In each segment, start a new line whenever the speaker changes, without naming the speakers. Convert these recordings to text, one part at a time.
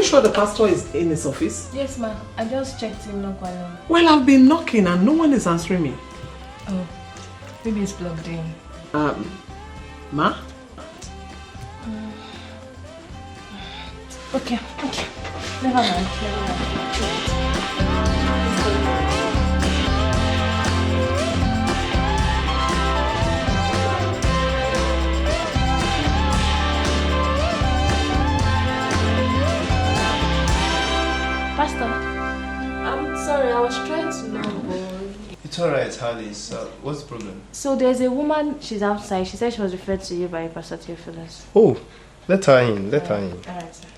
you sure the pastor is in his office?
Yes, ma. I just checked him not quite long.
Well, I've been knocking and no one is answering me.
Oh, maybe it's plugged in.
Ma?
Okay. Never mind. Pastor, I'm sorry, I was trying to know.
It's alright, Alice. What's the problem?
So there's a woman, she's outside. She said she was referred to you by Pastor Theophilus.
Oh, let her in. Let her in.
Alright, sir.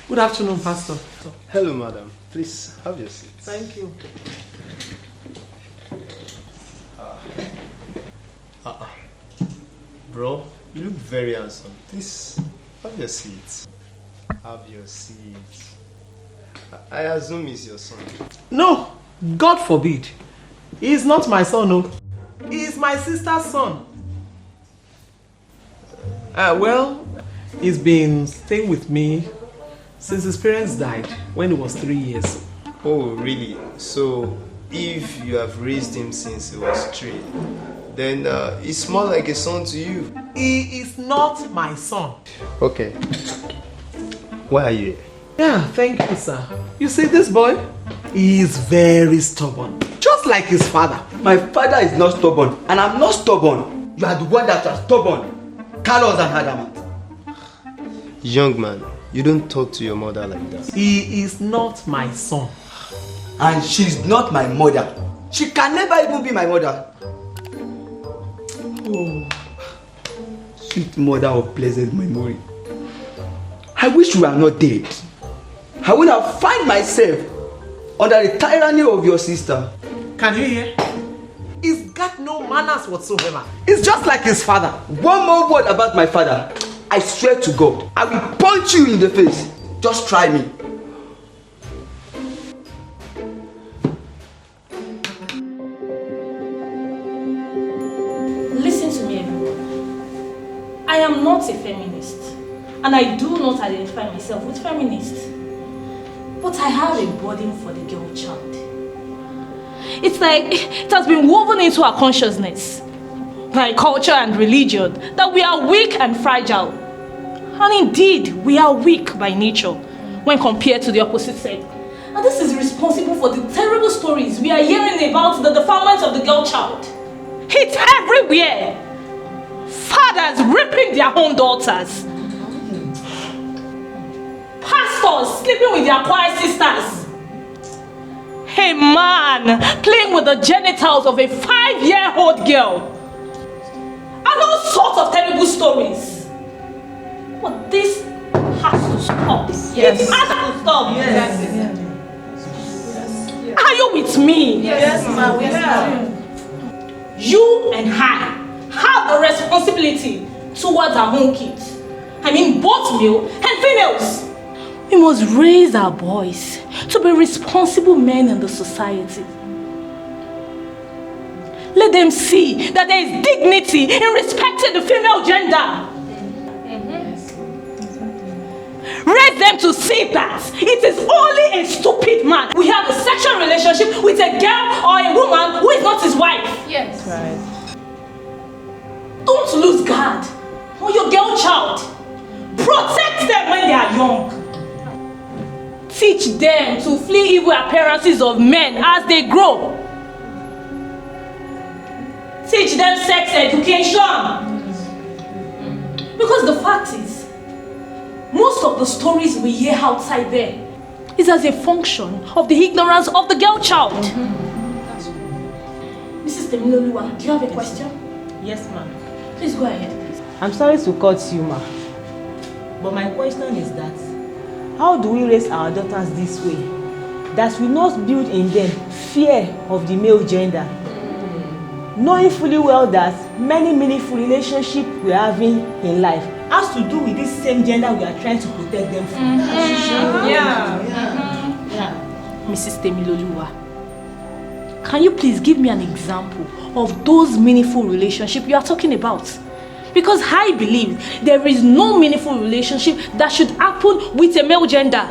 Good afternoon, Pastor.
Hello, madam. Please have your seat.
Thank you.
Bro, you look very handsome. Please have your seat. Have your seat. I assume he's your son.
No, God forbid. He is not my son, no. He is my sister's son. Well, he's been staying with me since his parents died when he was 3 years.
Oh, really? So, if you have raised him since he was 3, then he's more like a son to you.
He is not my son.
Okay. Why are you here?
Yeah, thank you, sir. You see this boy? He is very stubborn, just like his father.
My father is not stubborn, and I'm not stubborn. You are the one that are stubborn, callous and adamant.
Young man, you don't talk to your mother like that.
He is not my son.
And she's not my mother. She can never even be my mother. Oh, sweet mother of pleasant memory. I wish you were not dead. I would have found myself under the tyranny of your sister.
Can you hear? He's got no manners whatsoever. He's just like his father.
One more word about my father. I swear to God, I will punch you in the face. Just try me.
Listen to me, everyone. I am not a feminist, and I do not identify myself with feminists. But I have a burden for the girl child. It's like it has been woven into our consciousness, by culture and religion, that we are weak and fragile. And indeed, we are weak by nature when compared to the opposite sex. And this is responsible for the terrible stories we are hearing about the defilement of the girl child. It's everywhere. Fathers raping their own daughters. Pastors sleeping with their choir sisters. A man playing with the genitals of a 5-year-old girl. And all sorts of terrible stories. But this has to stop. Yes. It has to stop.
Yes.
Yes. Are you with me?
Yes, ma'am. Yes.
You and I have the responsibility towards our own kids. I mean both male and females. We must raise our boys to be responsible men in the society. Let them see that there is dignity in respecting the female gender. Raise them to see that it is only a stupid man who have a sexual relationship with a girl or a woman who is not his wife.
Yes. Right.
Don't lose guard on your girl child. Protect them when they are young. Teach them to flee evil appearances of men as they grow. Teach them sex education. Because the fact is, most of the stories we hear outside there is as a function of the ignorance of the girl child. Mrs. Temiloluwa, do you have a question?
Yes, ma'am.
Please go ahead, please.
I'm sorry to cut you, ma. But my question is that, how do we raise our daughters this way? That we not build in them fear of the male gender? Knowing fully well that many meaningful relationships we're having in life has to do with this same gender we are trying to protect them from.
Yeah.
Mrs. Temiloluwa, Can you please give me an example of those meaningful relationships you are talking about? Because I believe there is no meaningful relationship that should happen with a male gender.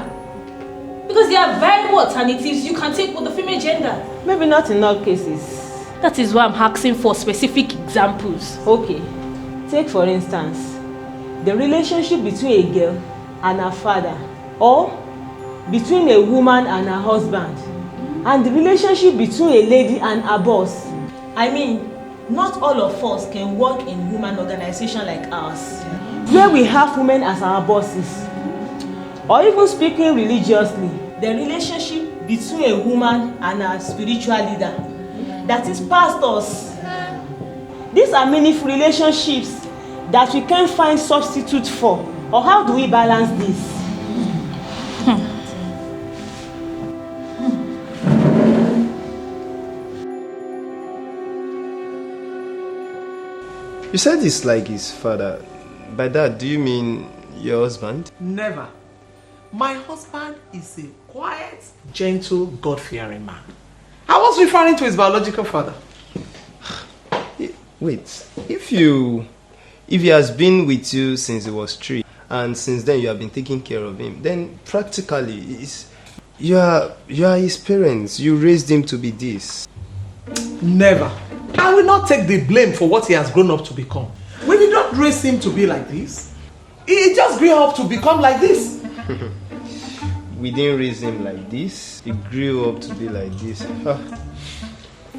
Because there are viable alternatives you can take with the female gender.
Maybe not in all cases.
That is why I'm asking for specific examples.
Okay. Take for instance, the relationship between a girl and her father, or between a woman and her husband, and the relationship between a lady and her boss. I mean, not all of us can work in women organization like ours, where we have women as our bosses. Or even speaking religiously, the relationship between a woman and her spiritual leader, that is pastors. These are meaningful relationships that we can't find substitute for. Or how do we balance this?
You said it's like his father. By that, do you mean your husband?
Never. My husband is a quiet, gentle, God-fearing man. I was referring to his biological father.
Wait, if he has been with you since he was 3, and since then you have been taking care of him, then practically you are his parents. You raised him to be this.
Never. I will not take the blame for what he has grown up to become. We did not raise him to be like this. He just grew up to become like this.
We didn't raise him like this. He grew up to be like this.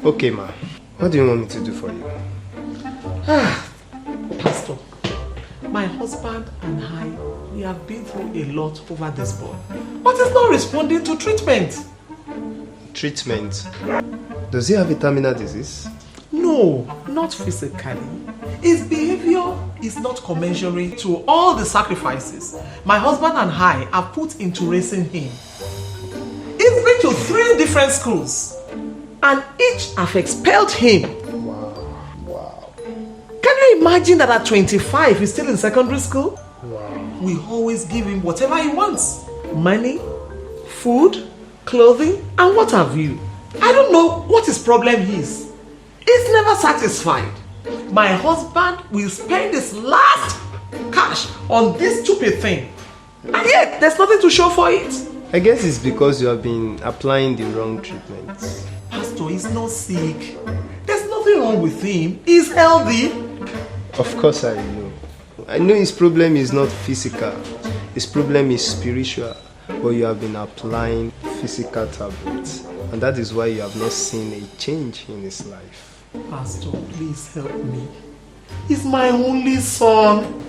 Okay, ma. What do you want me to do for you?
Pastor, my husband and I, we have been through a lot over this boy. But he's not responding to treatment.
Treatment? Does he have a terminal disease?
No, not physically. His behavior is not commensurate to all the sacrifices my husband and I have put into raising him. He's been to 3 different schools, and each have expelled him.
Wow.
Can you imagine that at 25 he's still in secondary school?
Wow.
We always give him whatever he wants. Money, food, clothing, and what have you. I don't know what his problem is. He's never satisfied. My husband will spend his last cash on this stupid thing. And yet, there's nothing to show for it.
I guess it's because you have been applying the wrong treatments.
Pastor, he's not sick. There's nothing wrong with him. He's healthy.
Of course I know. I know his problem is not physical. His problem is spiritual. But you have been applying physical tablets. And that is why you have not seen a change in his life.
Pastor, please help me. He's my only son.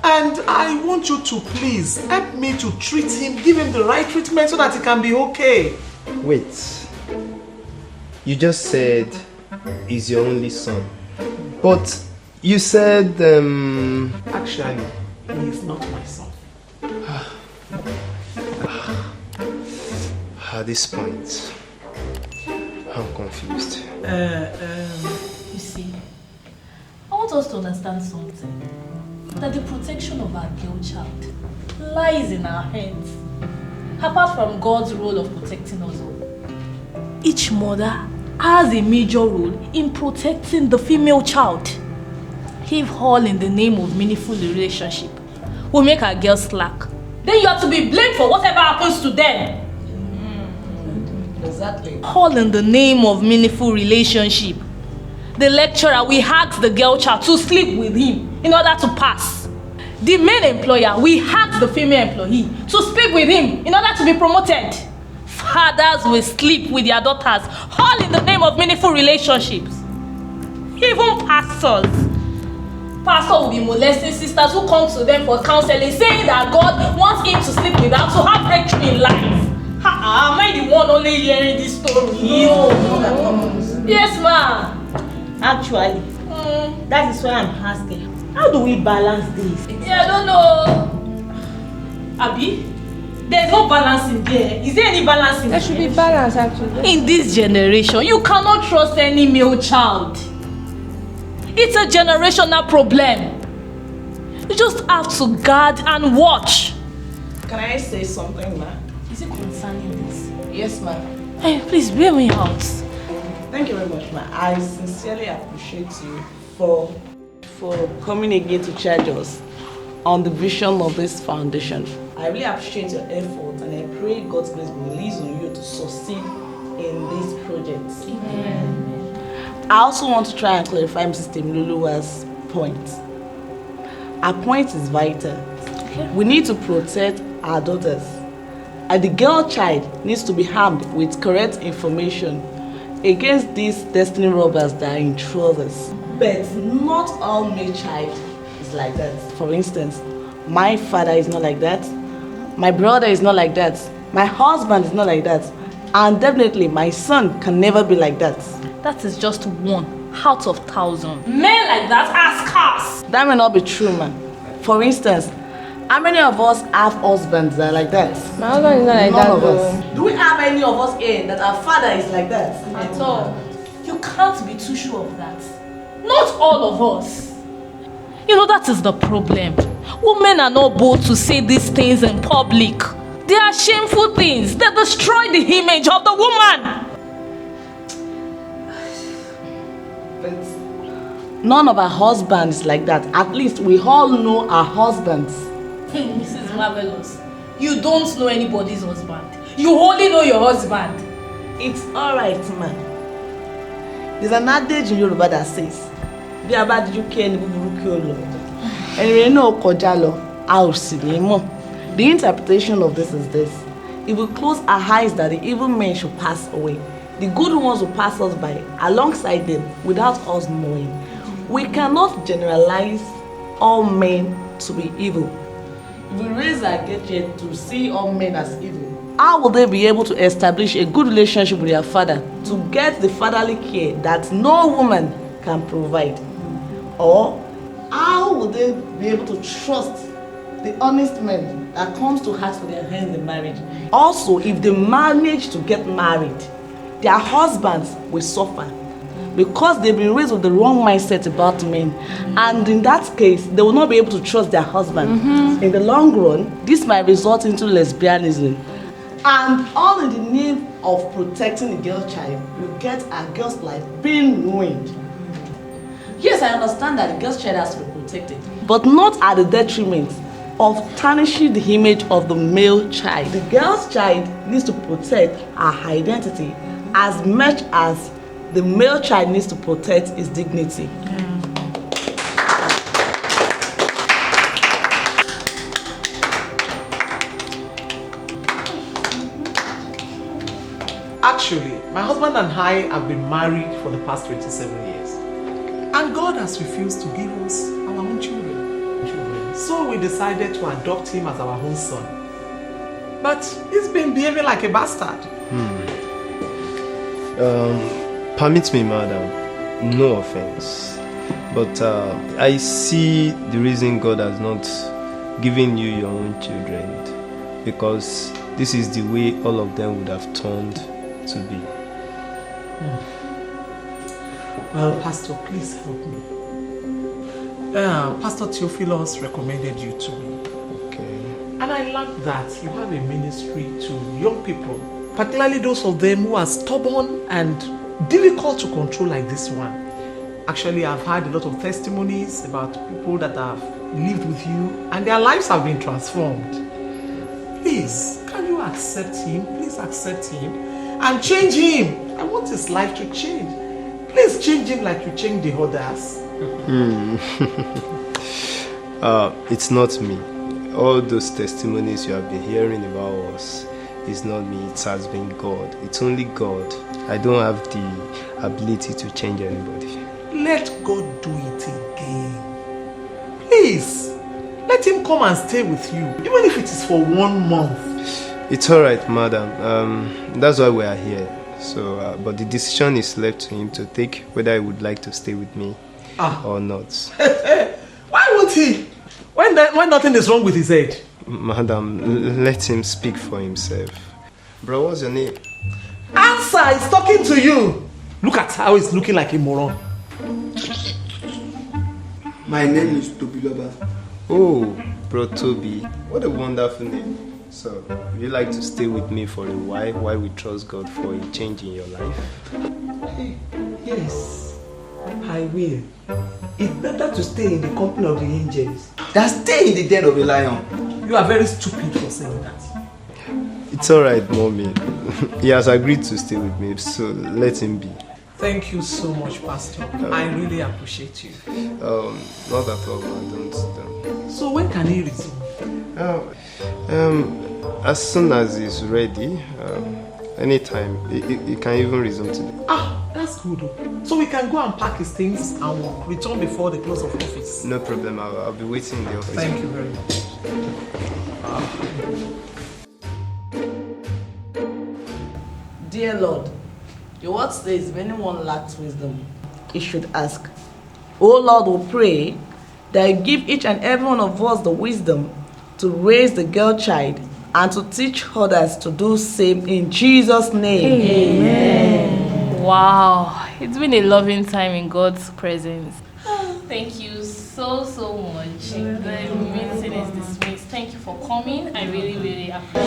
And I want you to please help me to treat him, give him the right treatment so that he can be okay.
Wait. You just said he's your only son. But you said,
Actually, he is not my son.
At this point, I'm confused.
You see, I want us to understand something. That the protection of our girl child lies in our hands. Apart from God's role of protecting us all, each mother has a major role in protecting the female child. If all in the name of meaningful relationship will make our girls slack, then you are to be blamed for whatever happens to them.
Exactly.
All in the name of meaningful relationship. The lecturer will ask the girl child to sleep with him in order to pass. The male employer will ask the female employee to sleep with him in order to be promoted. Fathers will sleep with their daughters, all in the name of meaningful relationships. Even pastors. Pastor will be molesting sisters who come to them for counseling, saying that God wants him to sleep with her to have breakthrough in life. Am I the one only hearing this story? No. Yes, ma'am.
Actually, that is why I'm asking. How do we balance this?
Yeah, I don't know. Abi, there's no balance in there. Is there any balance in there?
There should be balance actually.
In this generation, you cannot trust any male child. It's a generational problem. You just have to guard and watch.
Can I say something, ma?
Is it concerning this?
Yes, ma'am.
Hey, please bear me out.
Thank you very much, ma. I sincerely appreciate you for coming again to charge us on the vision of this foundation. I really appreciate your efforts, and I pray God's grace will release on you to succeed in this project. Amen. I also want to try and clarify Mrs. Temiloluwa's point. Our point is vital. Okay. We need to protect our daughters, and the girl child needs to be armed with correct information against these destiny robbers that are intruders. But not all male child is like that. For instance, my father is not like that, my brother is not like that, my husband is not like that, and definitely my son can never be like that.
That is just 1 out of 1,000. Men like that are scarce.
That may not be true, man. For instance, how many of us have husbands that are like that?
My husband is not like
None
that.
of us. Do we have any of us here that our father is like that?
At all. You can't be too sure of that. Not all of us. You know, that is the problem. Women are not bold to say these things in public. They are shameful things. They destroy the image of the woman.
But none of our husbands is like that. At least we all know our husbands.
Mrs. Marvelous, you don't know anybody's husband. You only know your husband.
It's alright, man. There's an adage in Yoruba that says, bí a bá dijú kí ẹni búburú kí ó lọ, ẹni rere náà kọjá lọ, a ò sì ní mọ̀. The interpretation of this is this: if we close our eyes that the evil men should pass away, the good ones will pass us by alongside them without us knowing. We cannot generalize all men to be evil. If we raise our gaze to see all men as evil, how will they be able to establish a good relationship with their father, to get the fatherly care that no woman can provide? Or how will they be able to trust the honest men that comes to ask for their hand in marriage? Also, if they manage to get married, their husbands will suffer because they've been raised with the wrong mindset about men, and in that case they will not be able to trust their husband. In the long run, this might result into lesbianism, and all in the name of protecting the girl child, you get a girl's life being ruined. Yes, I understand that the girl's child has to be protected, but not at the detriment of tarnishing the image of the male child. The girl's child needs to protect her identity as much as the male child needs to protect his dignity.
Actually, my husband and I have been married for the past 27 years. And God has refused to give us our own children. So we decided to adopt him as our own son. But he's been behaving like a bastard.
Permit me, madam, no offense, but I see the reason God has not given you your own children, because this is the way all of them would have turned to be.
Well, Pastor, please help me. Pastor Theophilus recommended you to me.
Okay.
And I like that you have a ministry to young people, particularly those of them who are stubborn and difficult to control like this one. Actually, I've heard a lot of testimonies about people that have lived with you and their lives have been transformed. Please, can you accept him? Please accept him and change him. I want his life to change. Please change him like you changed the others.
It's not me. All those testimonies you have been hearing about us, it's not me, it has been God. It's only God. I don't have the ability to change anybody.
Let God do it again. Please, let him come and stay with you, even if it is for 1 month.
It's alright, madam. That's why we are here. So, but the decision is left to him to take whether he would like to stay with me or not.
Why would he? When nothing is wrong with his head?
Madam, let him speak for himself. Bro, what's your name?
Answer, he's talking to you. Look at how he's looking like a moron.
My name is Tobiloba.
Oh, Bro Toby. What a wonderful name. So, would you like to stay with me for a while we trust God for a change in your life?
Yes, I will. It's better to stay in the company of the angels.
That stay in the den of a lion.
You are very stupid for saying that.
It's alright, mommy. He has agreed to stay with me, so let him be.
Thank you so much, Pastor. I really appreciate you.
Not at all, man. Don't.
So when can he resume?
As soon as he's ready, anytime. He can even resume today.
Ah, that's good. So we can go and pack his things and we'll return before the close of office.
No problem. I'll be waiting in the office.
Thank you very much.
Dear Lord, your word says if anyone lacks wisdom, he should ask. Oh Lord, we pray that you give each and every one of us the wisdom to raise the girl child and to teach others to do same in Jesus' name.
Amen. Wow, it's been a loving time in God's presence. Thank you so much. The meeting is dismissed. Thank you for coming. I really appreciate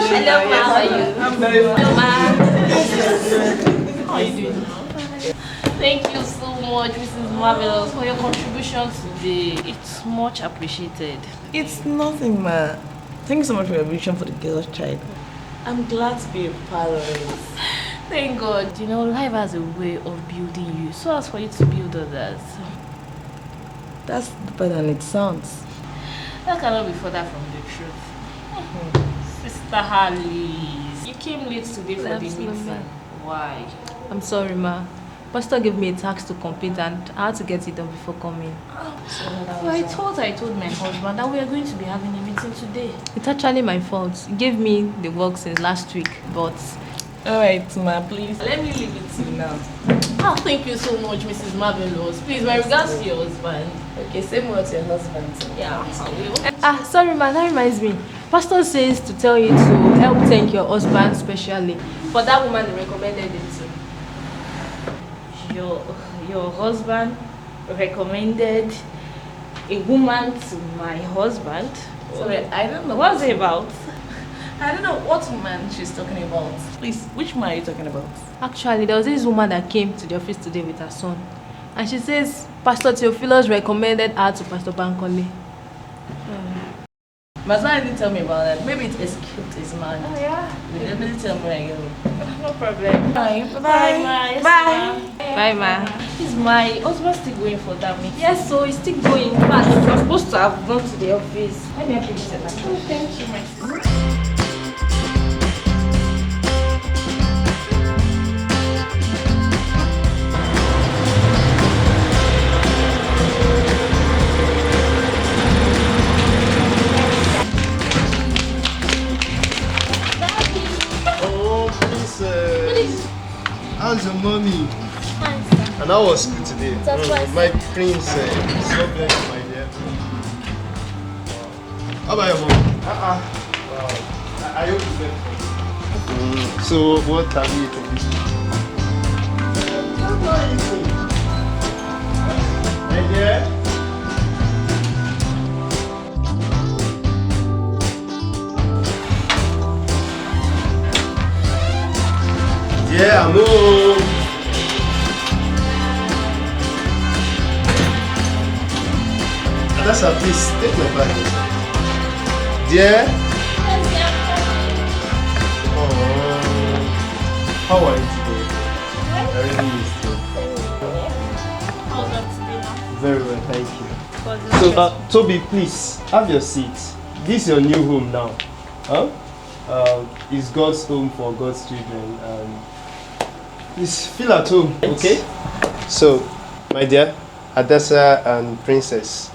Hello, Ma. How are you? I'm very well. Hello, Ma. How are you doing? Thank you so much, Mrs. Marvelous, for your contribution today. It's much appreciated.
It's nothing, ma. Thank you so much for your vision for the girl's child. I'm glad to be a part of it.
Thank God. You know, life has a way of building you, so as for you to build others.
That's better than it sounds.
That cannot be further from the truth. Sister Harley, you came late today for the meeting. Why?
I'm sorry, ma. Pastor gave me a task to complete and I had to get it done before coming.
Well, I told my husband that we are going to be having a meeting today.
It's actually my fault. He gave me the work since last week, but...
Alright, ma, please. Let me leave it to you now.
Oh, thank you so much, Mrs. Marvelous. Please, my regards to your husband.
Okay, same word to your husband.
Yeah, I will.
Sorry, ma, that reminds me. Pastor says to tell you to help thank your husband specially for that woman he recommended it to.
Your husband recommended a woman to my husband.
Sorry, I don't know.
What's it about?
I don't know what woman she's talking about. Please, which woman are you talking about?
Actually, there was this woman that came to the office today with her son. And she says Pastor Theophilus recommended her to Pastor Bankole.
My son didn't tell me about that. Maybe it execute his man.
Oh, yeah?
They didn't tell me again.
No problem.
Bye.
Bye, ma. Yes,
Bye.
Ma.
Bye, ma.
Is my husband still going for that meeting?
Yes, so he's still going. In fact, he was supposed to have gone to the office.
Let me help you with that. Oh, thank you, my sister.
How's your mommy? And how was school today? My prince, so blessed, my dear. How about your mom? Wow. I hope you slept. So what have you eaten this week? What are you eating? My dear? Yeah, I'm home. That's a please take my bag inside. Dear? Oh, how are you today? I really missed you. Very well, thank you. So, Toby, please have your seat. This is your new home now. Huh? It's God's home for God's children. Please feel at home, okay? So, my dear, Adessa and Princess,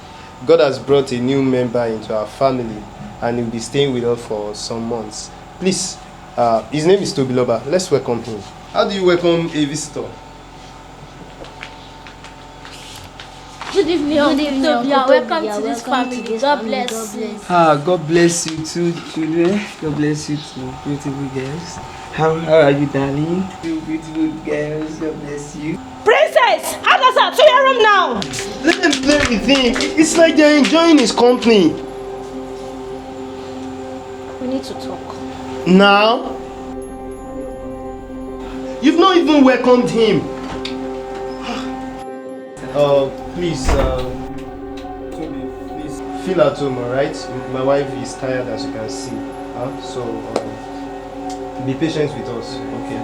God has brought a new member into our family and he'll be staying with us for some months. Please, his name is Tobiloba. Let's welcome him. How do you welcome a visitor?
Good evening, Uncle. You are welcome to this family. God bless you.
God bless you too, children. God bless you too, beautiful girls. How are you, darling? You beautiful girls. God bless you.
Princess, Agatha, to your room now.
Let them play with him. It's like they're enjoying his company.
We need to talk.
Now? You've not even welcomed him. Please, please feel at home, alright? My wife is tired, as you can see. So, be patient with us, okay?